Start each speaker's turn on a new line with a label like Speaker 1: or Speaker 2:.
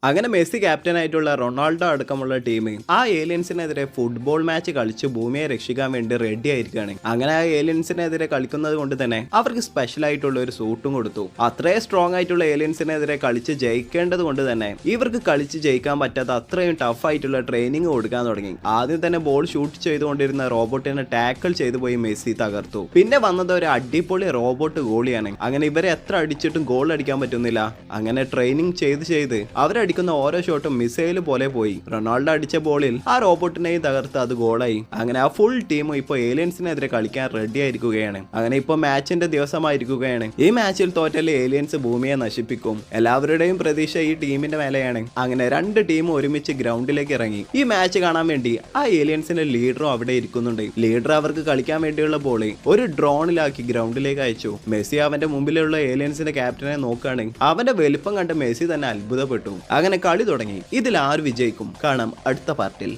Speaker 1: അങ്ങനെ Messi captain ആയിട്ടുള്ള Ronaldo അടക്കമുള്ള ടീം ആ ഏലിയൻസിനെതിരെ ഫുട്ബോൾ മാച്ച് കളിച്ച് ഭൂമിയെ രക്ഷിക്കാൻ വേണ്ടി റെഡി ആയിരിക്കുകയാണ്. അങ്ങനെ ആ ഏലിയൻസിനെതിരെ കളിക്കുന്നത് കൊണ്ട് തന്നെ അവർക്ക് സ്പെഷ്യൽ ആയിട്ടുള്ള ഒരു സൂട്ടും കൊടുത്തു. അത്രയും സ്ട്രോങ് ആയിട്ടുള്ള ഏലിയൻസിനെതിരെ കളിച്ച് ജയിക്കേണ്ടത് കൊണ്ട് തന്നെ ഇവർക്ക് കളിച്ച് ജയിക്കാൻ പറ്റാത്ത അത്രയും ടഫ് ആയിട്ടുള്ള ട്രെയിനിങ് കൊടുക്കാൻ തുടങ്ങി. ആദ്യം തന്നെ ബോൾ ഷൂട്ട് ചെയ്തുകൊണ്ടിരുന്ന റോബോട്ടിനെ ടാക്കിൾ ചെയ്തു പോയി മെസ്സി തകർത്തു. പിന്നെ വന്നത് ഒരു അടിപൊളി റോബോട്ട് ഗോളിയാണ്. അങ്ങനെ ഇവരെ എത്ര അടിച്ചിട്ടും ഗോൾ അടിക്കാൻ പറ്റുന്നില്ല. അങ്ങനെ ട്രെയിനിങ് ചെയ്ത് അവരടിക്കുന്ന ഓരോ ഷോട്ടും മിസൈൽ പോലെ പോയി. റൊണാൾഡോ അടിച്ച ബോളിൽ ആ റോബോട്ടിനെയും തകർത്ത് അത് ഗോളായി. അങ്ങനെ ആ ഫുൾ ടീമും ഇപ്പോൾ ഏലിയൻസിനെതിരെ കളിക്കാൻ റെഡി ആയിരിക്കുകയാണ്. അങ്ങനെ ഇപ്പോൾ മാച്ചിന്റെ ദിവസമായിരിക്കുകയാണ്. ഈ മാച്ചിൽ തോറ്റാൽ ഏലിയൻസ് ഭൂമിയെ നശിപ്പിക്കും. എല്ലാവരുടെയും പ്രതീക്ഷ ഈ ടീമിന്റെ മേലെയാണ്. അങ്ങനെ രണ്ട് ടീമും ഒരുമിച്ച് ഗ്രൗണ്ടിലേക്ക് ഇറങ്ങി ഈ മാച്ച് കാണാൻ വേണ്ടി. ആ ഏലിയൻസിന്റെ ലീഡറും അവിടെ ഇരിക്കുന്നുണ്ട്. ലീഡർ അവർക്ക് കളിക്കാൻ വേണ്ടിയുള്ള ബോള് ഒരു ഡ്രോണിലാക്കി ഗ്രൗണ്ടിലേക്ക് അയച്ചു. മെസ്സി അവന്റെ മുമ്പിലുള്ള ഏലിയൻസിന്റെ ക്യാപ്റ്റനെ നോക്കുകയാണ്. അവന്റെ വലിപ്പം കണ്ട് മെസ്സി തന്നെ അത്ഭുതപ്പെട്ടു. അങ്ങനെ കളി തുടങ്ങി. ഇതിൽ ആര് വിജയിക്കും കാണാം അടുത്ത പാർട്ടിൽ.